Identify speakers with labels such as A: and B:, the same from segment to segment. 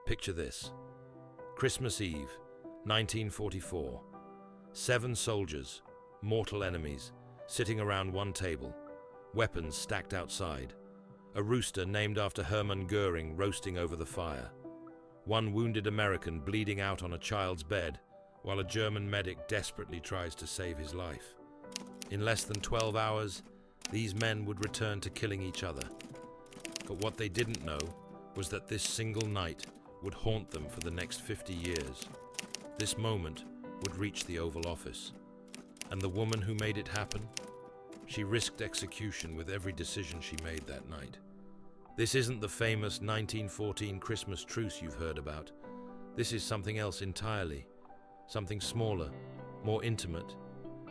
A: Picture this. Christmas Eve, 1944. 7 soldiers, mortal enemies, sitting around one table, weapons stacked outside, a rooster named after Hermann Goering roasting over the fire, one wounded American bleeding out on a child's bed, while a German medic desperately tries to save his life. In less than 12 hours, these men would return to killing each other. But what they didn't know was that this single night would haunt them for the next 50 years. This moment would reach the Oval Office. And the woman who made it happen? She risked execution with every decision she made that night. This isn't the famous 1914 Christmas truce you've heard about. This is something else entirely. Something smaller, more intimate,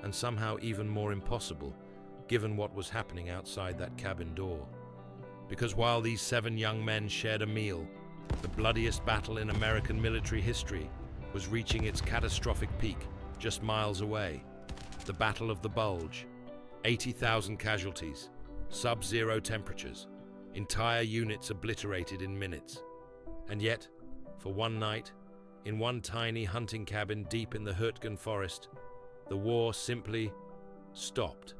A: and somehow even more impossible, given what was happening outside that cabin door. Because while these 7 young men shared a meal, the bloodiest battle in American military history was reaching its catastrophic peak just miles away. The Battle of the Bulge. 80,000 casualties, sub-zero temperatures, entire units obliterated in minutes. And yet, for one night, in one tiny hunting cabin deep in the Hürtgen Forest, the war simply stopped.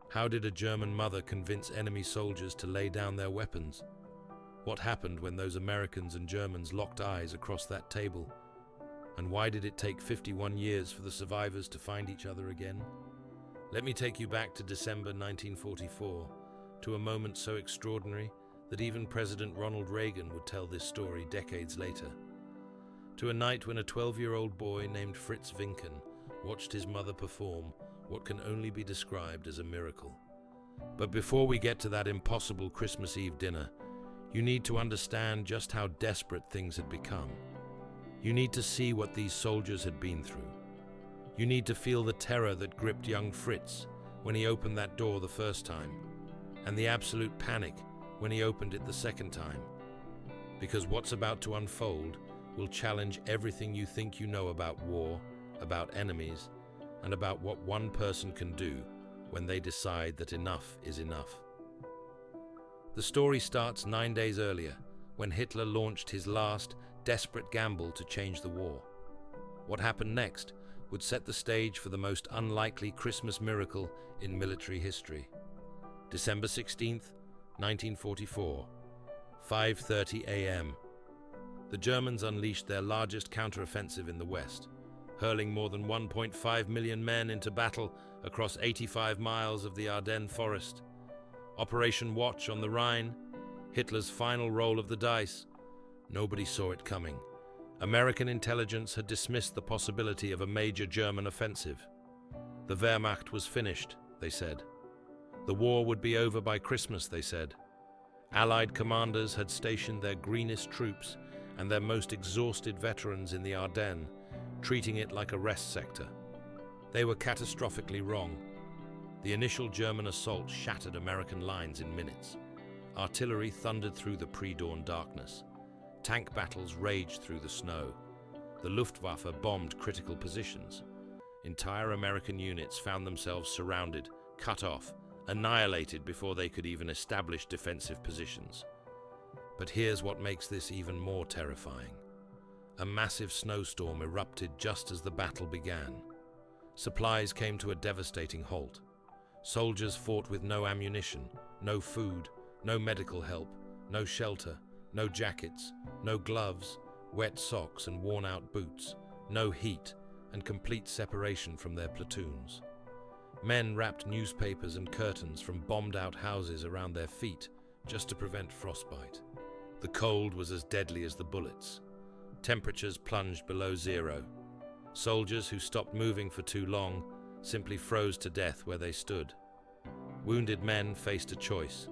A: How did a German mother convince enemy soldiers to lay down their weapons? What happened when those Americans and Germans locked eyes across that table? And why did it take 51 years for the survivors to find each other again? Let me take you back to December 1944, to a moment so extraordinary that even President Ronald Reagan would tell this story decades later. To a night when a 12-year-old boy named Fritz Vincken watched his mother perform what can only be described as a miracle. But before we get to that impossible Christmas Eve dinner, you need to understand just how desperate things had become. You need to see what these soldiers had been through. You need to feel the terror that gripped young Fritz when he opened that door the first time, and the absolute panic when he opened it the second time. Because what's about to unfold will challenge everything you think you know about war, about enemies, and about what one person can do when they decide that enough is enough. The story starts 9 days earlier, when Hitler launched his last, desperate gamble to change the war. What happened next would set the stage for the most unlikely Christmas miracle in military history. December 16th, 1944, 5:30 a.m. The Germans unleashed their largest counteroffensive in the West, hurling more than 1.5 million men into battle across 85 miles of the Ardennes forest. Operation Watch on the Rhine, Hitler's final roll of the dice. Nobody saw it coming. American intelligence had dismissed the possibility of a major German offensive. The Wehrmacht was finished, they said. The war would be over by Christmas, they said. Allied commanders had stationed their greenest troops and their most exhausted veterans in the Ardennes, treating it like a rest sector. They were catastrophically wrong. The initial German assault shattered American lines in minutes. Artillery thundered through the pre-dawn darkness. Tank battles raged through the snow. The Luftwaffe bombed critical positions. Entire American units found themselves surrounded, cut off, annihilated before they could even establish defensive positions. But here's what makes this even more terrifying. A massive snowstorm erupted just as the battle began. Supplies came to a devastating halt. Soldiers fought with no ammunition, no food, no medical help, no shelter, no jackets, no gloves, wet socks and worn-out boots, no heat, and complete separation from their platoons. Men wrapped newspapers and curtains from bombed-out houses around their feet just to prevent frostbite. The cold was as deadly as the bullets. Temperatures plunged below zero. Soldiers who stopped moving for too long simply froze to death where they stood. Wounded men faced a choice: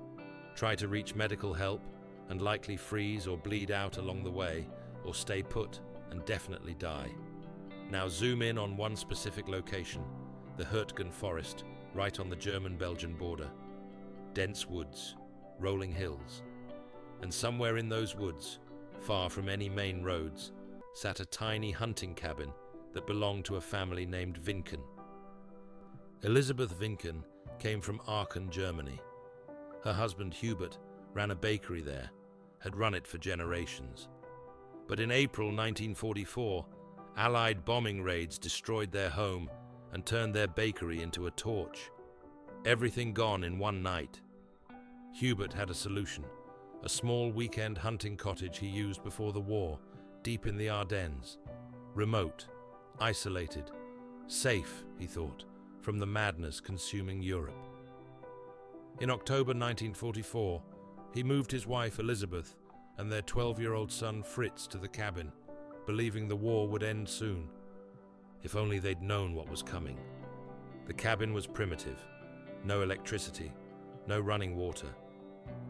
A: try to reach medical help and likely freeze or bleed out along the way, or stay put and definitely die. Now zoom in on one specific location, the Hürtgen Forest, right on the German-Belgian border. Dense woods, rolling hills. And somewhere in those woods, far from any main roads, sat a tiny hunting cabin that belonged to a family named Vincken. Elisabeth Vincken came from Aachen, Germany. Her husband Hubert ran a bakery there, had run it for generations. But in April 1944, Allied bombing raids destroyed their home and turned their bakery into a torch. Everything gone in one night. Hubert had a solution, a small weekend hunting cottage he used before the war, deep in the Ardennes. Remote, isolated, safe, he thought, from the madness consuming Europe. In October 1944, he moved his wife Elisabeth and their 12-year-old son Fritz to the cabin, believing the war would end soon. If only they'd known what was coming. The cabin was primitive. No electricity, no running water.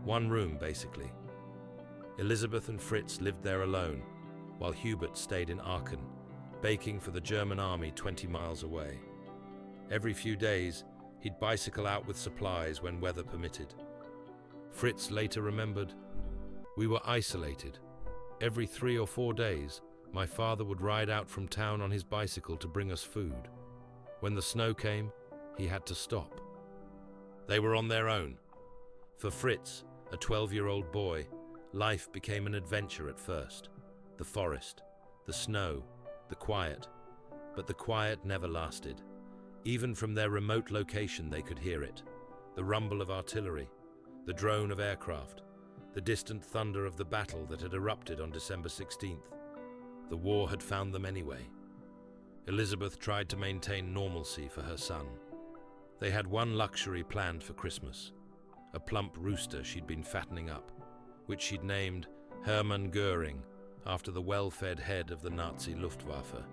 A: One room, basically. Elisabeth and Fritz lived there alone, while Hubert stayed in Aachen, baking for the German army 20 miles away. Every few days, he'd bicycle out with supplies when weather permitted. Fritz later remembered, "We were isolated. Every 3 or 4 days, my father would ride out from town on his bicycle to bring us food. When the snow came, he had to stop." They were on their own. For Fritz, a 12-year-old boy, life became an adventure at first. The forest, the snow, the quiet. But the quiet never lasted. Even from their remote location they could hear it. The rumble of artillery, the drone of aircraft, the distant thunder of the battle that had erupted on December 16th. The war had found them anyway. Elisabeth tried to maintain normalcy for her son. They had one luxury planned for Christmas, a plump rooster she'd been fattening up, which she'd named Hermann Göring, after the well-fed head of the Nazi Luftwaffe.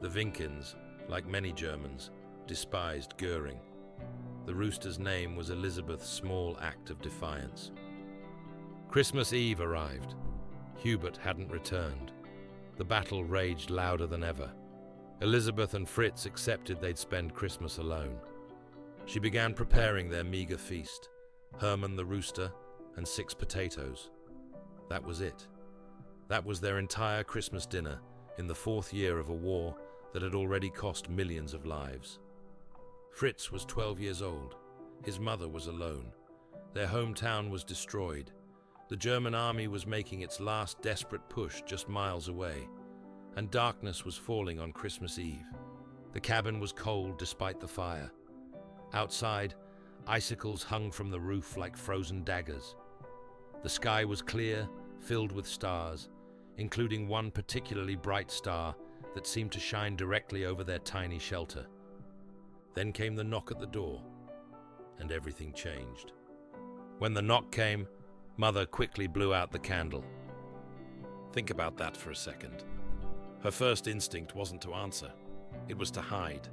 A: The Vinckens, like many Germans, despised Göring. The rooster's name was Elisabeth's small act of defiance. Christmas Eve arrived. Hubert hadn't returned. The battle raged louder than ever. Elisabeth and Fritz accepted they'd spend Christmas alone. She began preparing their meager feast, Hermann the rooster and 6 potatoes. That was it. That was their entire Christmas dinner in the 4th year of a war that had already cost millions of lives. Fritz was 12 years old. His mother was alone. Their hometown was destroyed. The German army was making its last desperate push just miles away, and darkness was falling on Christmas Eve. The cabin was cold despite the fire. Outside, icicles hung from the roof like frozen daggers. The sky was clear, filled with stars, including one particularly bright star that seemed to shine directly over their tiny shelter. Then came the knock at the door, and everything changed. When the knock came, Mother quickly blew out the candle. Think about that for a second. Her first instinct wasn't to answer, it was to hide.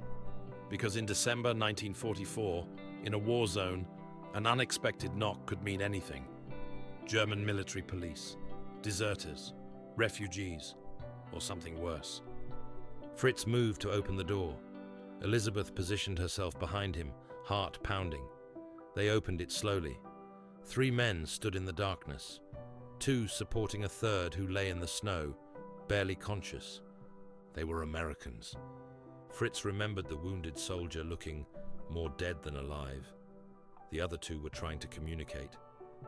A: Because in December 1944, in a war zone, an unexpected knock could mean anything. German military police, deserters, refugees, or something worse. Fritz moved to open the door. Elisabeth positioned herself behind him, heart pounding. They opened it slowly. 3 men stood in the darkness, 2 supporting a third who lay in the snow, barely conscious. They were Americans. Fritz remembered the wounded soldier looking more dead than alive. The other 2 were trying to communicate,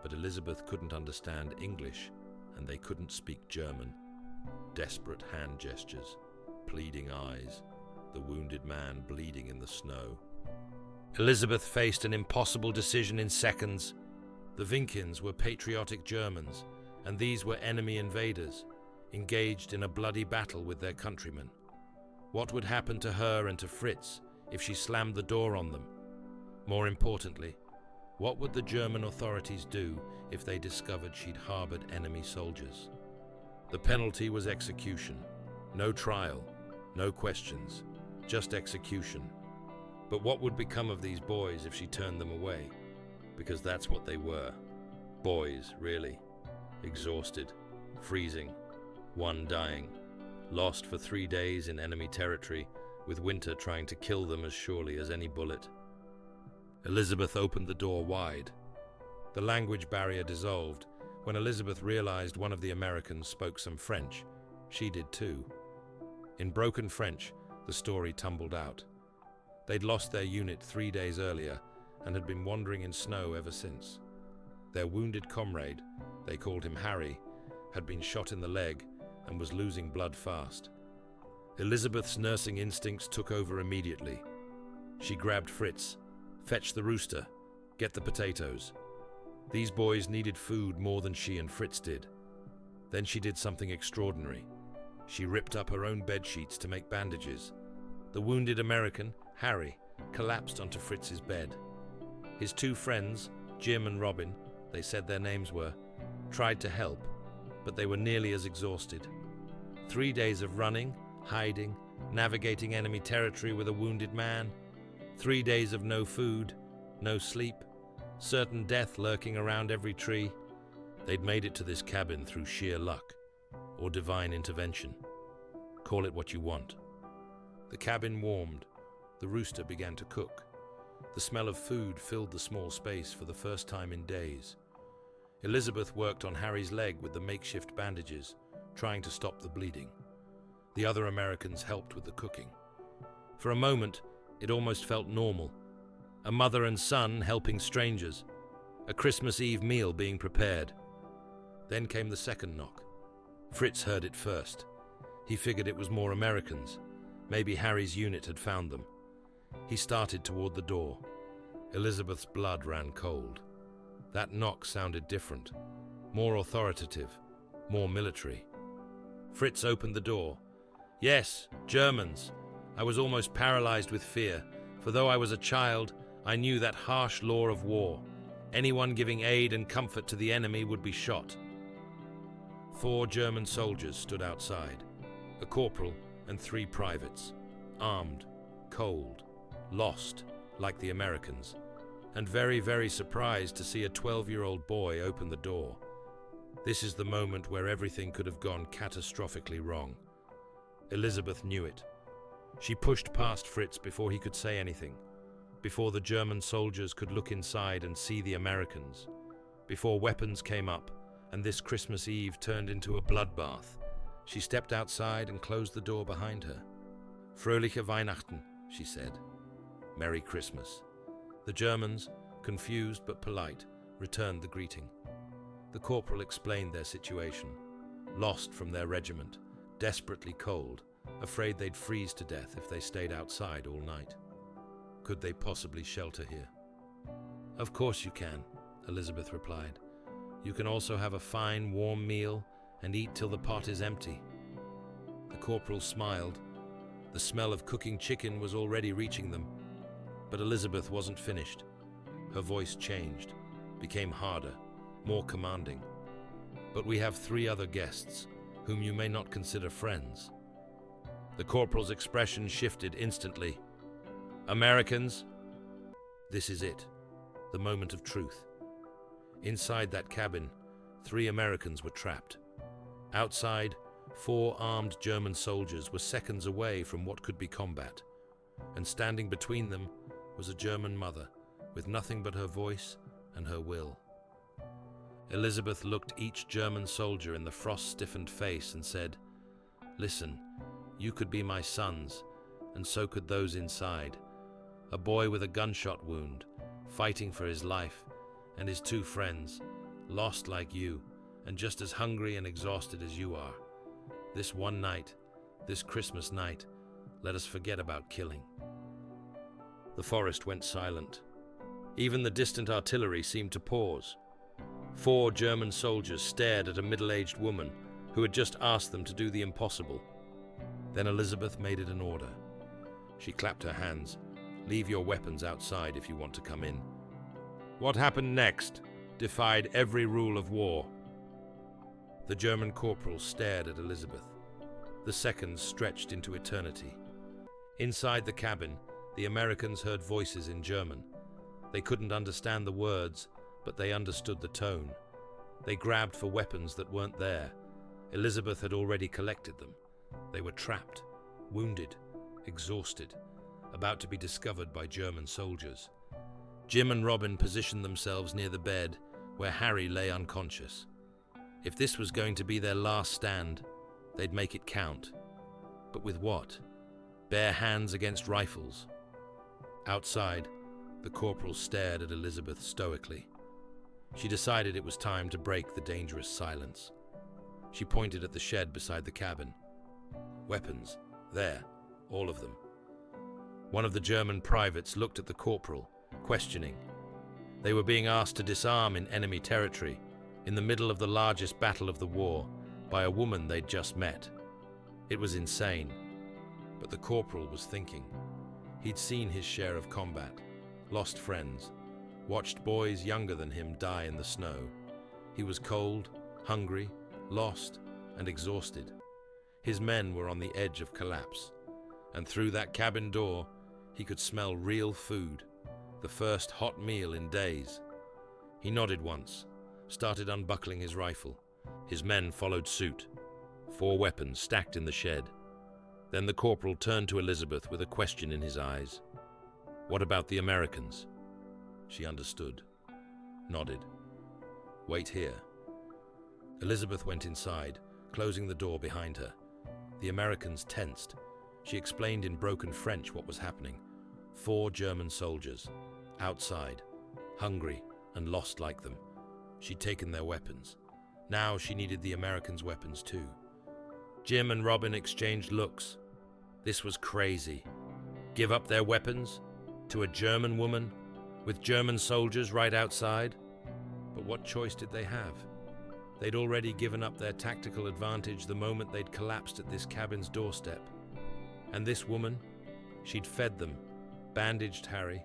A: but Elisabeth couldn't understand English, and they couldn't speak German. Desperate hand gestures, pleading eyes, the wounded man bleeding in the snow. Elisabeth faced an impossible decision in seconds. The Vinckens were patriotic Germans, and these were enemy invaders, engaged in a bloody battle with their countrymen. What would happen to her and to Fritz if she slammed the door on them? More importantly, what would the German authorities do if they discovered she'd harbored enemy soldiers? The penalty was execution. No trial, no questions, just execution. But what would become of these boys if she turned them away? Because that's what they were. Boys, really. Exhausted, freezing, one dying, lost for 3 days in enemy territory, with winter trying to kill them as surely as any bullet. Elisabeth opened the door wide. The language barrier dissolved. When Elisabeth realized one of the Americans spoke some French, she did too. In broken French, the story tumbled out. They'd lost their unit 3 days earlier and had been wandering in snow ever since. Their wounded comrade, they called him Harry, had been shot in the leg and was losing blood fast. Elisabeth's nursing instincts took over immediately. She grabbed Fritz. Fetch the rooster. Get the potatoes. These boys needed food more than she and Fritz did. Then she did something extraordinary. She ripped up her own bed sheets to make bandages. The wounded American, Harry, collapsed onto Fritz's bed. His two friends, Jim and Robin, they said their names were, tried to help, but they were nearly as exhausted. 3 days of running, hiding, navigating enemy territory with a wounded man. 3 days of no food, no sleep, certain death lurking around every tree. They'd made it to this cabin through sheer luck, or divine intervention. Call it what you want. The cabin warmed. The rooster began to cook. The smell of food filled the small space for the first time in days. Elisabeth worked on Harry's leg with the makeshift bandages, trying to stop the bleeding. The other Americans helped with the cooking. For a moment, it almost felt normal. A mother and son helping strangers. A Christmas Eve meal being prepared. Then came the second knock. Fritz heard it first. He figured it was more Americans. Maybe Harry's unit had found them. He started toward the door. Elisabeth's blood ran cold. That knock sounded different, more authoritative, more military. Fritz opened the door. Yes, Germans. I was almost paralyzed with fear, for though I was a child, I knew that harsh law of war. Anyone giving aid and comfort to the enemy would be shot. 4 German soldiers stood outside, a corporal and 3 privates, armed, cold, lost, like the Americans, and very, very surprised to see a 12-year-old boy open the door. This is the moment where everything could have gone catastrophically wrong. Elisabeth knew it. She pushed past Fritz before he could say anything, before the German soldiers could look inside and see the Americans, before weapons came up and this Christmas Eve turned into a bloodbath. She stepped outside and closed the door behind her. Fröhliche Weihnachten, she said. Merry Christmas. The Germans, confused but polite, returned the greeting. The corporal explained their situation. Lost from their regiment, desperately cold, afraid they'd freeze to death if they stayed outside all night. Could they possibly shelter here? Of course you can, Elisabeth replied. You can also have a fine, warm meal and eat till the pot is empty. The corporal smiled. The smell of cooking chicken was already reaching them. But Elisabeth wasn't finished. Her voice changed, became harder, more commanding. But we have 3 other guests, whom you may not consider friends. The corporal's expression shifted instantly. Americans? This is it, the moment of truth. Inside that cabin, 3 Americans were trapped. Outside, 4 armed German soldiers were seconds away from what could be combat, and standing between them was a German mother with nothing but her voice and her will. Elisabeth looked each German soldier in the frost-stiffened face and said, "Listen, you could be my sons, and so could those inside. A boy with a gunshot wound, fighting for his life, and his 2 friends, lost like you, and just as hungry and exhausted as you are. This one night, this Christmas night, let us forget about killing." The forest went silent. Even the distant artillery seemed to pause. 4 German soldiers stared at a middle-aged woman who had just asked them to do the impossible. Then Elisabeth made it an order. She clapped her hands. "Leave your weapons outside if you want to come in." What happened next defied every rule of war. The German corporal stared at Elisabeth. The seconds stretched into eternity. Inside the cabin, the Americans heard voices in German. They couldn't understand the words, but they understood the tone. They grabbed for weapons that weren't there. Elisabeth had already collected them. They were trapped, wounded, exhausted, about to be discovered by German soldiers. Jim and Robin positioned themselves near the bed where Harry lay unconscious. If this was going to be their last stand, they'd make it count. But with what? Bare hands against rifles. Outside, the corporal stared at Elisabeth stoically. She decided it was time to break the dangerous silence. She pointed at the shed beside the cabin. Weapons, there, all of them. One of the German privates looked at the corporal, questioning. They were being asked to disarm in enemy territory, in the middle of the largest battle of the war, by a woman they'd just met. It was insane, but the corporal was thinking. He'd seen his share of combat, lost friends, watched boys younger than him die in the snow. He was cold, hungry, lost, and exhausted. His men were on the edge of collapse, and through that cabin door, he could smell real food, the first hot meal in days. He nodded once, started unbuckling his rifle. His men followed suit, 4 weapons stacked in the shed. Then the corporal turned to Elisabeth with a question in his eyes. "What about the Americans?" She understood, nodded. "Wait here." Elisabeth went inside, closing the door behind her. The Americans tensed. She explained in broken French what was happening. 4 German soldiers, outside, hungry and lost like them. She'd taken their weapons. Now she needed the Americans' weapons too. Jim and Robin exchanged looks. This was crazy. Give up their weapons? To a German woman? With German soldiers right outside? But what choice did they have? They'd already given up their tactical advantage the moment they'd collapsed at this cabin's doorstep. And this woman? She'd fed them, bandaged Harry,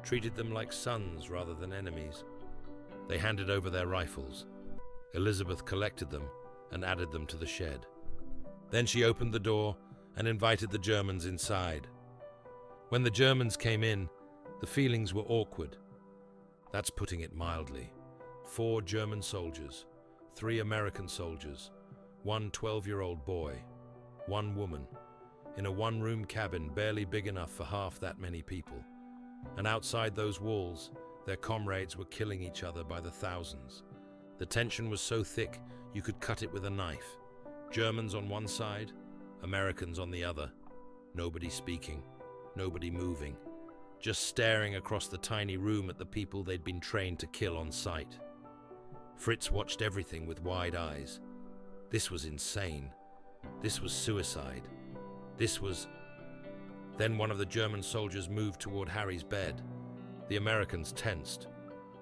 A: treated them like sons rather than enemies. They handed over their rifles. Elisabeth collected them and added them to the shed. Then she opened the door and invited the Germans inside. When the Germans came in, the feelings were awkward. That's putting it mildly. 4 German soldiers, 3 American soldiers, 1 12-year-old boy, 1 woman, in a 1-room cabin barely big enough for half that many people. And outside those walls, their comrades were killing each other by the thousands. The tension was so thick you could cut it with a knife. Germans on one side, Americans on the other. Nobody speaking, nobody moving, just staring across the tiny room at the people they'd been trained to kill on sight. Fritz watched everything with wide eyes. This was insane. This was suicide. This was... Then one of the German soldiers moved toward Harry's bed. The Americans tensed,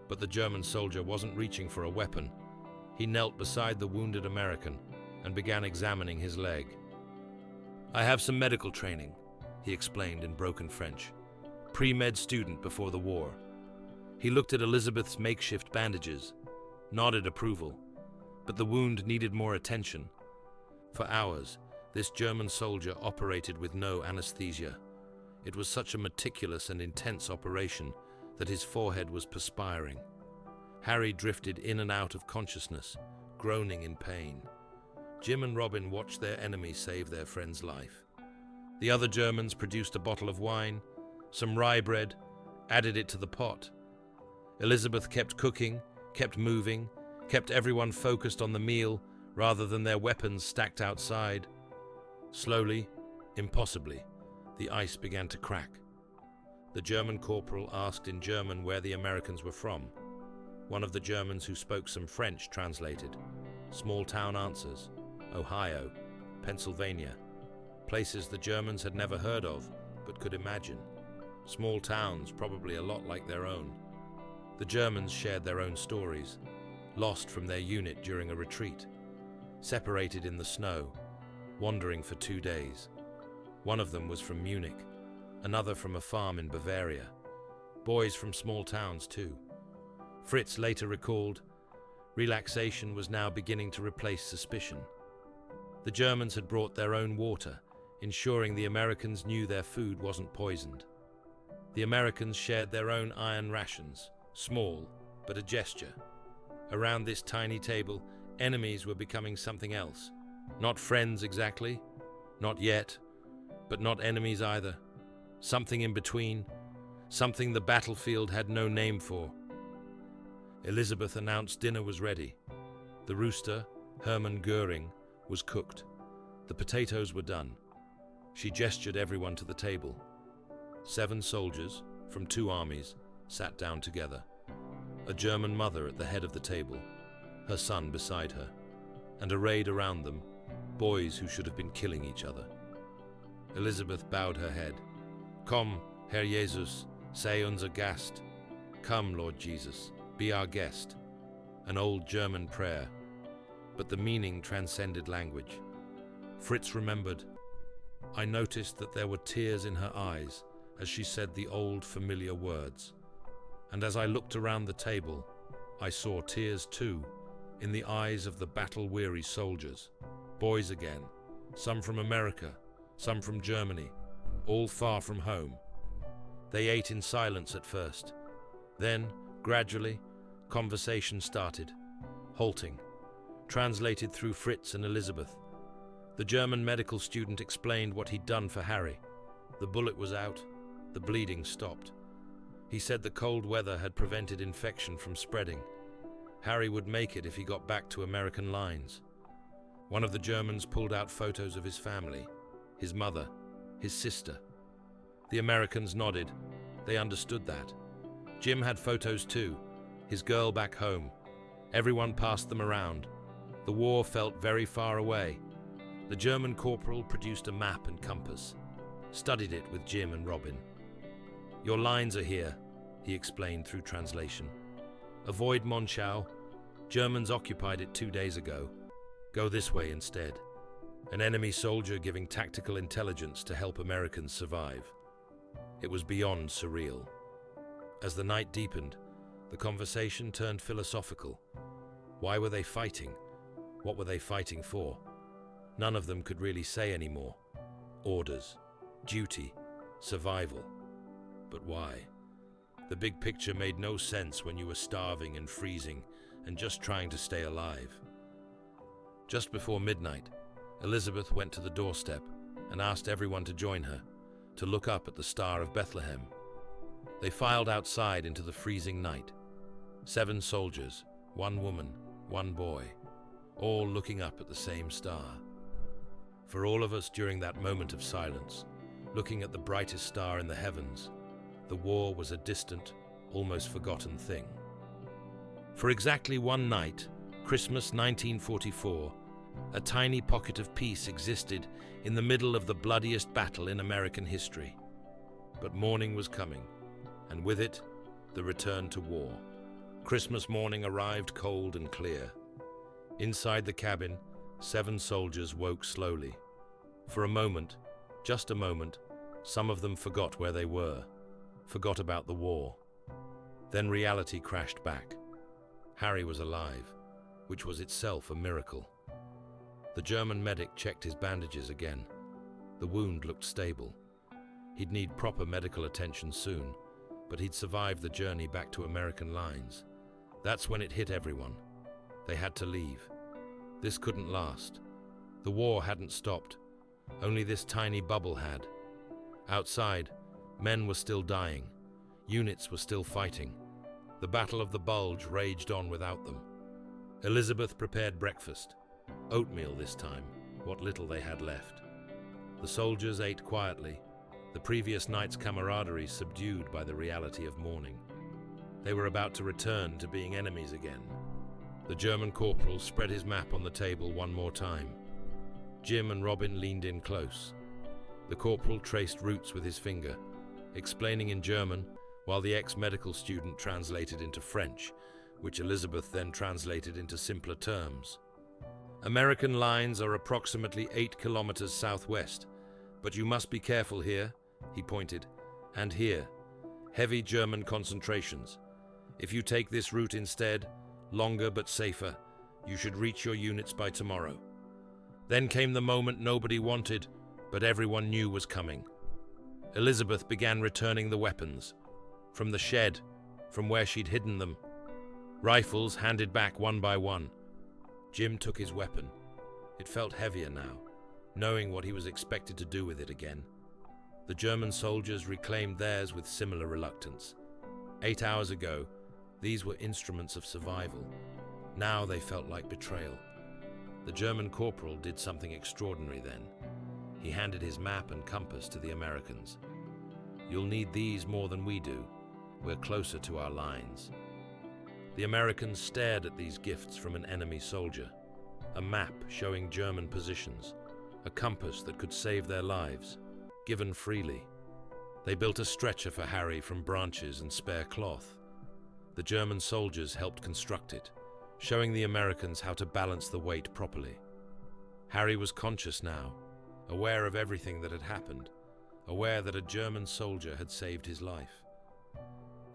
A: but the German soldier wasn't reaching for a weapon. He knelt beside the wounded American and began examining his leg. "I have some medical training," he explained in broken French. "Pre-med student before the war." He looked at Elisabeth's makeshift bandages, nodded approval, but the wound needed more attention. For hours, this German soldier operated with no anesthesia. It was such a meticulous and intense operation that his forehead was perspiring. Harry drifted in and out of consciousness, groaning in pain. Jim and Robin watched their enemy save their friend's life. The other Germans produced a bottle of wine, some rye bread, added it to the pot. Elisabeth kept cooking, kept moving, kept everyone focused on the meal rather than their weapons stacked outside. Slowly, impossibly, the ice began to crack. The German corporal asked in German where the Americans were from. One of the Germans who spoke some French translated. Small town answers. Ohio, Pennsylvania. Places the Germans had never heard of, but could imagine. Small towns, probably a lot like their own. The Germans shared their own stories. Lost from their unit during a retreat. Separated in the snow. Wandering for 2 days. One of them was from Munich, another from a farm in Bavaria. Boys from small towns too. Fritz later recalled, relaxation was now beginning to replace suspicion. The Germans had brought their own water, ensuring the Americans knew their food wasn't poisoned. The Americans shared their own iron rations, small, but a gesture. Around this tiny table, enemies were becoming something else. Not friends exactly, not yet, but not enemies either. Something in between, something the battlefield had no name for. Elisabeth announced dinner was ready. The rooster, Hermann Göring, was cooked. The potatoes were done. She gestured everyone to the table. 7 soldiers, from 2 armies, sat down together. A German mother at the head of the table, her son beside her, and arrayed around them, boys who should have been killing each other. Elisabeth bowed her head. "Komm, Herr Jesus, sei unser Gast." Come, Lord Jesus, be our guest. An old German prayer, but the meaning transcended language. Fritz remembered. I noticed that there were tears in her eyes as she said the old familiar words. And as I looked around the table, I saw tears too, in the eyes of the battle-weary soldiers. Boys again, some from America, some from Germany, all far from home. They ate in silence at first. Then, gradually, conversation started, halting, translated through Fritz and Elisabeth. The German medical student explained what he'd done for Harry. The bullet was out, the bleeding stopped. He said the cold weather had prevented infection from spreading. Harry would make it if he got back to American lines. One of the Germans pulled out photos of his family, his mother, his sister. The Americans nodded. They understood that. Jim had photos too, his girl back home. Everyone passed them around. The war felt very far away. The German corporal produced a map and compass, studied it with Jim and Robin. Your lines are here, he explained through translation. Avoid Monschau. Germans occupied it 2 days ago. Go this way instead. An enemy soldier giving tactical intelligence to help Americans survive. It was beyond surreal. As the night deepened, the conversation turned philosophical. Why were they fighting? What were they fighting for? None of them could really say anymore. Orders, duty, survival. But why? The big picture made no sense when you were starving and freezing and just trying to stay alive. Just before midnight, Elisabeth went to the doorstep and asked everyone to join her, to look up at the Star of Bethlehem. They filed outside into the freezing night. 7 soldiers, 1 woman, 1 boy, all looking up at the same star. For all of us during that moment of silence, looking at the brightest star in the heavens, the war was a distant, almost forgotten thing. For exactly 1 night, Christmas 1944, a tiny pocket of peace existed in the middle of the bloodiest battle in American history. But morning was coming, and with it, the return to war. Christmas morning arrived cold and clear. Inside the cabin, 7 soldiers woke slowly. For a moment, just a moment, some of them forgot where they were, forgot about the war. Then reality crashed back. Harry was alive, which was itself a miracle. The German medic checked his bandages again. The wound looked stable. He'd need proper medical attention soon, but he'd survived the journey back to American lines. That's when it hit everyone. They had to leave. This couldn't last. The war hadn't stopped. Only this tiny bubble had. Outside, men were still dying. Units were still fighting. The Battle of the Bulge raged on without them. Elisabeth prepared breakfast. Oatmeal this time, what little they had left. The soldiers ate quietly, the previous night's camaraderie subdued by the reality of morning. They were about to return to being enemies again. The German corporal spread his map on the table one more time. Jim and Robin leaned in close. The corporal traced routes with his finger, explaining in German, while the ex-medical student translated into French, which Elisabeth then translated into simpler terms. American lines are approximately 8 kilometers southwest, but you must be careful here, he pointed, and here. Heavy German concentrations. If you take this route instead, longer but safer, you should reach your units by tomorrow. Then came the moment nobody wanted, but everyone knew was coming. Elisabeth began returning the weapons. From the shed, from where she'd hidden them. Rifles handed back one by one. Jim took his weapon. It felt heavier now, knowing what he was expected to do with it again. The German soldiers reclaimed theirs with similar reluctance. 8 hours ago, these were instruments of survival. Now they felt like betrayal. The German corporal did something extraordinary then. He handed his map and compass to the Americans. You'll need these more than we do. We're closer to our lines. The Americans stared at these gifts from an enemy soldier. a map showing German positions, a compass that could save their lives, given freely. They built a stretcher for Harry from branches and spare cloth. The German soldiers helped construct it, showing the Americans how to balance the weight properly. Harry was conscious now, aware of everything that had happened, aware that a German soldier had saved his life.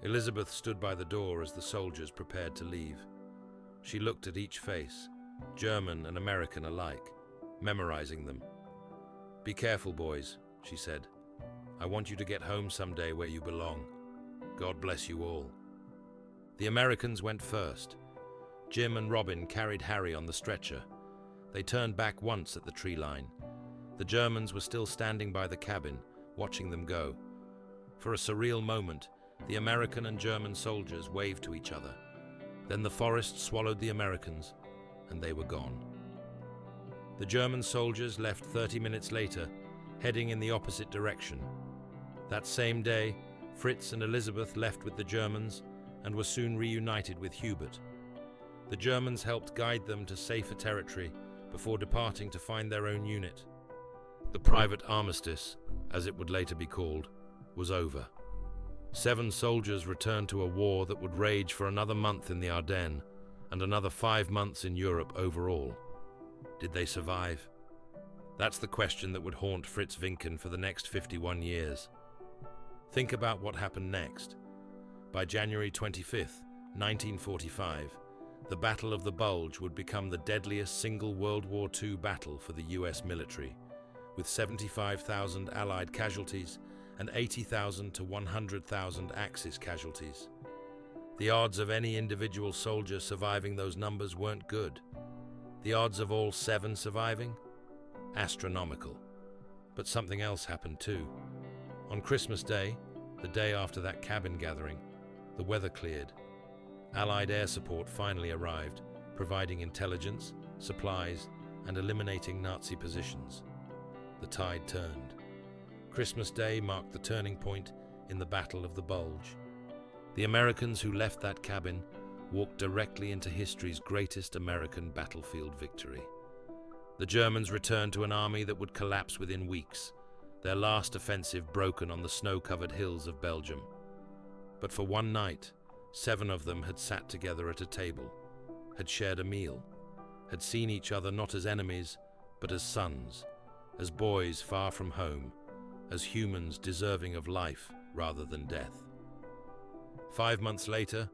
A: Elisabeth stood by the door as the soldiers prepared to leave. She looked at each face, German and American alike, memorizing them. "Be careful, boys," she said. "I want you to get home someday where you belong. God bless you all." The Americans went first. Jim and Robin carried Harry on the stretcher. They turned back once at the tree line. The Germans were still standing by the cabin, watching them go. For a surreal moment, the American and German soldiers waved to each other. Then the forest swallowed the Americans, and they were gone. The German soldiers left 30 minutes later, heading in the opposite direction. That same day, Fritz and Elisabeth left with the Germans and were soon reunited with Hubert. The Germans helped guide them to safer territory before departing to find their own unit. The private armistice, as it would later be called, was over. 7 soldiers returned to a war that would rage for another month in the Ardennes and another 5 months in Europe overall. Did they survive? That's the question that would haunt Fritz Vincken for the next 51 years. Think about what happened next. By January 25th, 1945, the Battle of the Bulge would become the deadliest single World War II battle for the US military, with 75,000 Allied casualties and 80,000 to 100,000 Axis casualties. The odds of any individual soldier surviving those numbers weren't good. The odds of all 7 surviving? Astronomical. But something else happened too. On Christmas Day, the day after that cabin gathering, the weather cleared. Allied air support finally arrived, providing intelligence, supplies, and eliminating Nazi positions. The tide turned. Christmas Day marked the turning point in the Battle of the Bulge. The Americans who left that cabin walked directly into history's greatest American battlefield victory. The Germans returned to an army that would collapse within weeks, their last offensive broken on the snow-covered hills of Belgium. But for one night, 7 of them had sat together at a table, had shared a meal, had seen each other not as enemies, but as sons, as boys far from home, as humans deserving of life rather than death. 5 months later,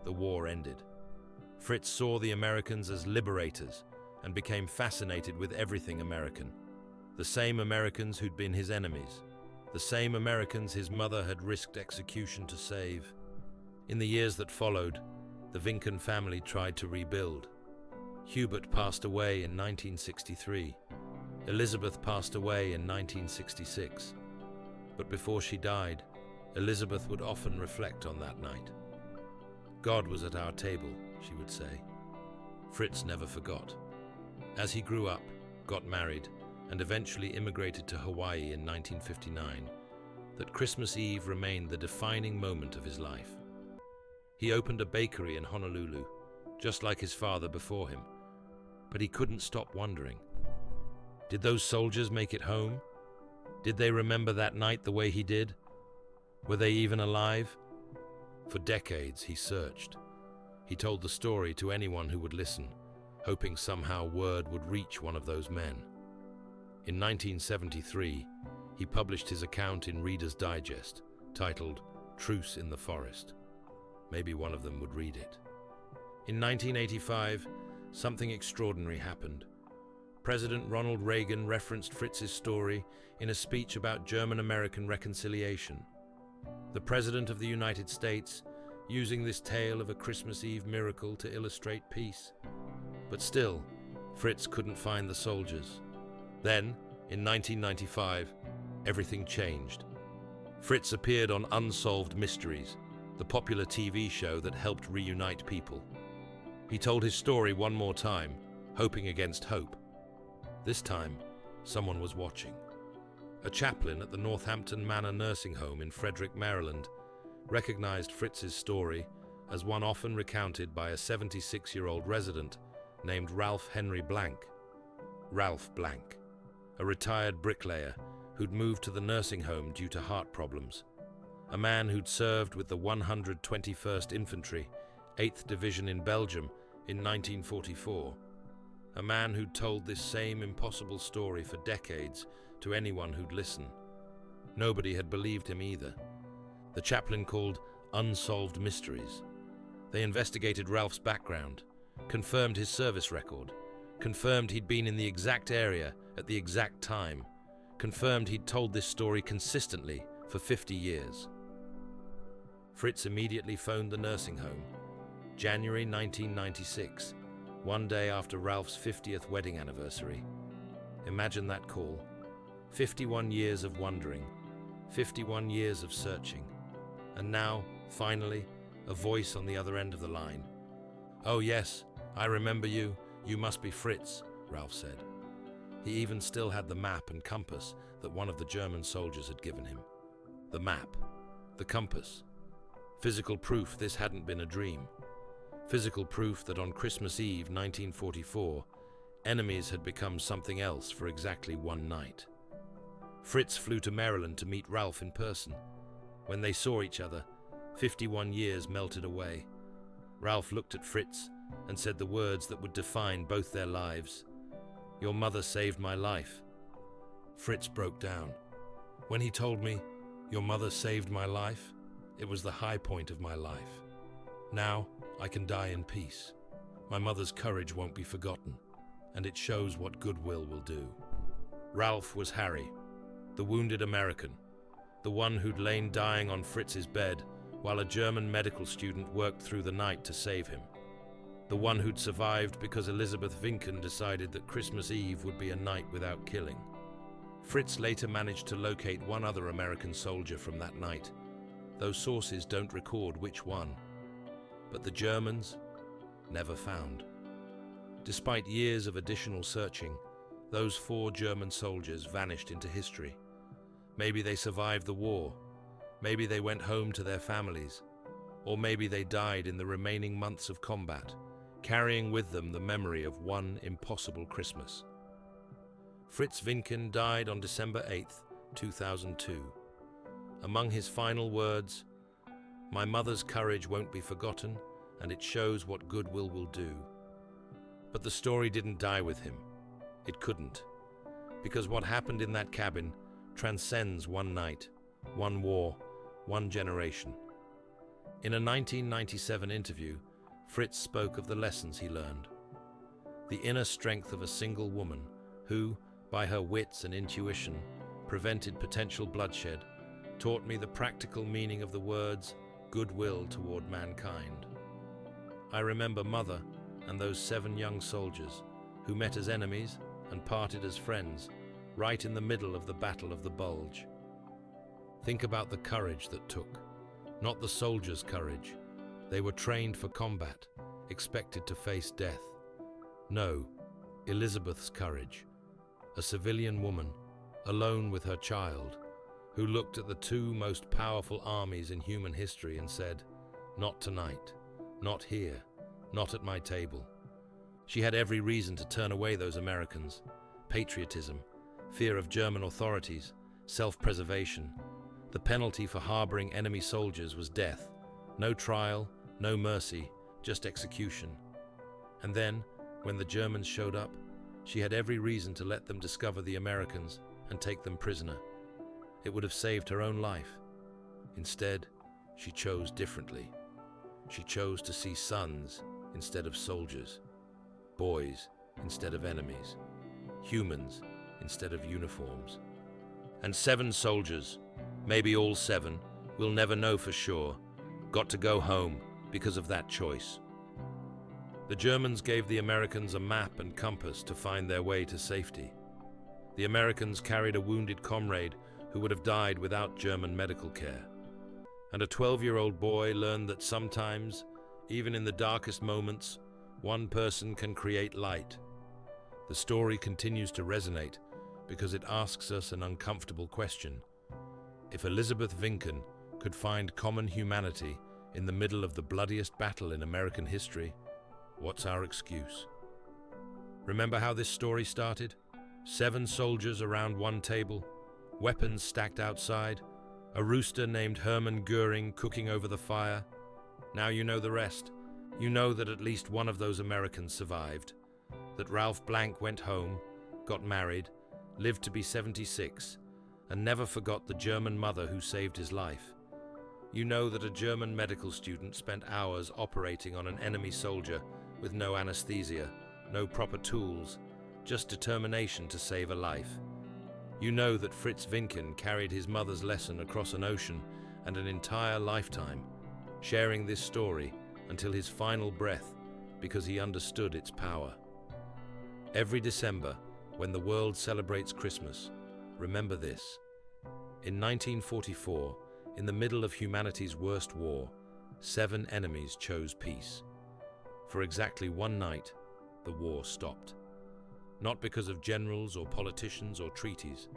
A: the war ended. Fritz saw the Americans as liberators and became fascinated with everything American. The same Americans who'd been his enemies, the same Americans his mother had risked execution to save. In the years that followed, the Vincken family tried to rebuild. Hubert passed away in 1963. Elisabeth passed away in 1966. But before she died, Elisabeth would often reflect on that night. God was at our table, she would say. Fritz never forgot. As he grew up, got married, and eventually immigrated to Hawaii in 1959, that Christmas Eve remained the defining moment of his life. He opened a bakery in Honolulu, just like his father before him, but he couldn't stop wondering. Did those soldiers make it home? Did they remember that night the way he did? Were they even alive? For decades he searched. He told the story to anyone who would listen, hoping somehow word would reach one of those men. In 1973, he published his account in Reader's Digest, titled Truce in the Forest. Maybe one of them would read it. In 1985, something extraordinary happened. President Ronald Reagan referenced Fritz's story in a speech about German-American reconciliation. The President of the United States using this tale of a Christmas Eve miracle to illustrate peace. But still, Fritz couldn't find the soldiers. Then, in 1995, everything changed. Fritz appeared on Unsolved Mysteries, the popular TV show that helped reunite people. He told his story one more time, hoping against hope. This time, someone was watching. A chaplain at the Northampton Manor Nursing Home in Frederick, Maryland, recognized Fritz's story as one often recounted by a 76-year-old resident named Ralph Henry Blank, Ralph Blank, a retired bricklayer who'd moved to the nursing home due to heart problems, a man who'd served with the 121st Infantry, 8th Division in Belgium in 1944, a man who'd told this same impossible story for decades to anyone who'd listen. Nobody had believed him either. The chaplain called Unsolved Mysteries. They investigated Ralph's background, confirmed his service record, confirmed he'd been in the exact area at the exact time, confirmed he'd told this story consistently for 50 years. Fritz immediately phoned the nursing home. January 1996, one day after Ralph's 50th wedding anniversary. Imagine that call. 51 years of wondering, 51 years of searching, and now, finally, a voice on the other end of the line. "Oh yes, I remember you. You must be Fritz," Ralph said. He even still had the map and compass that one of the German soldiers had given him. The map, the compass. Physical proof this hadn't been a dream. Physical proof that on Christmas Eve 1944, enemies had become something else for exactly one night. Fritz flew to Maryland to meet Ralph in person. When they saw each other, 51 years melted away. Ralph looked at Fritz and said the words that would define both their lives. "Your mother saved my life." Fritz broke down. When he told me, "Your mother saved my life," it was the high point of my life. Now I can die in peace. My mother's courage won't be forgotten, and it shows what goodwill will do. Ralph was Harry, the wounded American, the one who'd lain dying on Fritz's bed while a German medical student worked through the night to save him. The one who'd survived because Elisabeth Vincken decided that Christmas Eve would be a night without killing. Fritz later managed to locate one other American soldier from that night, though sources don't record which one. But the Germans, never found. Despite years of additional searching, those 4 German soldiers vanished into history. Maybe they survived the war, maybe they went home to their families, or maybe they died in the remaining months of combat, carrying with them the memory of one impossible Christmas. Fritz Vincken died on December 8, 2002. Among his final words, "My mother's courage won't be forgotten, and it shows what goodwill will do." But the story didn't die with him. It couldn't. Because what happened in that cabin transcends one night, one war, one generation. In a 1997 interview, Fritz spoke of the lessons he learned. The inner strength of a single woman who, by her wits and intuition, prevented potential bloodshed, taught me the practical meaning of the words goodwill toward mankind. I remember Mother and those 7 young soldiers who met as enemies and parted as friends right in the middle of the Battle of the Bulge. Think about the courage that took, not the soldiers' courage. They were trained for combat, expected to face death. No, Elisabeth's courage, a civilian woman, alone with her child, who looked at the 2 most powerful armies in human history and said, "Not tonight, not here, not at my table." She had every reason to turn away those Americans. Patriotism, fear of German authorities, self-preservation. The penalty for harboring enemy soldiers was death. No trial, no mercy, just execution. And then, when the Germans showed up, she had every reason to let them discover the Americans and take them prisoner. It would have saved her own life. Instead, she chose differently. She chose to see sons instead of soldiers, boys instead of enemies, humans instead of uniforms. And 7 soldiers, maybe all 7, we'll never know for sure, got to go home because of that choice. The Germans gave the Americans a map and compass to find their way to safety. The Americans carried a wounded comrade who would have died without German medical care. And a 12-year-old boy learned that sometimes, even in the darkest moments, one person can create light. The story continues to resonate because it asks us an uncomfortable question. If Elisabeth Vincken could find common humanity in the middle of the bloodiest battle in American history, what's our excuse? Remember how this story started? 7 soldiers around one table, weapons stacked outside, a rooster named Hermann Göring cooking over the fire. Now you know the rest. You know that at least one of those Americans survived, that Ralph Blank went home, got married, lived to be 76, and never forgot the German mother who saved his life. You know that a German medical student spent hours operating on an enemy soldier with no anesthesia, no proper tools, just determination to save a life. You know that Fritz Vincken carried his mother's lesson across an ocean and an entire lifetime, sharing this story until his final breath because he understood its power. Every December, when the world celebrates Christmas, remember this. In 1944, in the middle of humanity's worst war, 7 enemies chose peace. For exactly one night, the war stopped. Not because of generals or politicians or treaties,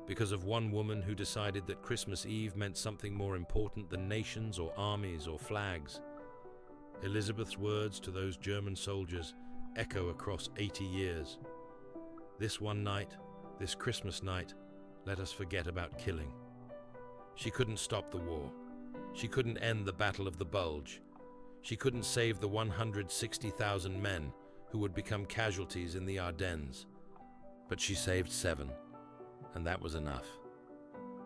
A: because of one woman who decided that Christmas Eve meant something more important than nations or armies or flags. Elisabeth's words to those German soldiers echo across 80 years. This one night, this Christmas night, let us forget about killing. She couldn't stop the war. She couldn't end the Battle of the Bulge. She couldn't save the 160,000 men who would become casualties in the Ardennes. But she saved 7, and that was enough.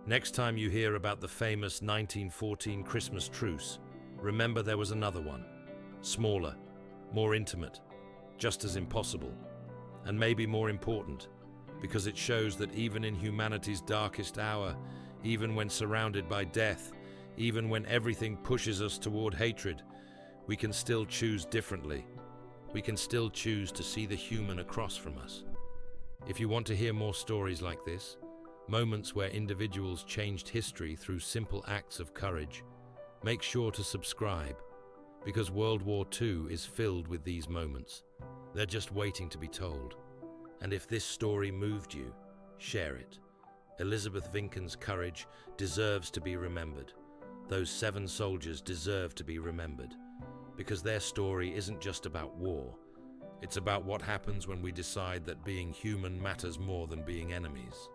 A: Next time you hear about the famous 1914 Christmas truce, remember there was another one. Smaller, more intimate, just as impossible, and maybe more important, because it shows that even in humanity's darkest hour, even when surrounded by death, even when everything pushes us toward hatred, we can still choose differently. We can still choose to see the human across from us. If you want to hear more stories like this, moments where individuals changed history through simple acts of courage, make sure to subscribe, because World War II is filled with these moments. They're just waiting to be told. And if this story moved you, share it. Elisabeth Vincken's courage deserves to be remembered. Those 7 soldiers deserve to be remembered, because their story isn't just about war. It's about what happens when we decide that being human matters more than being enemies.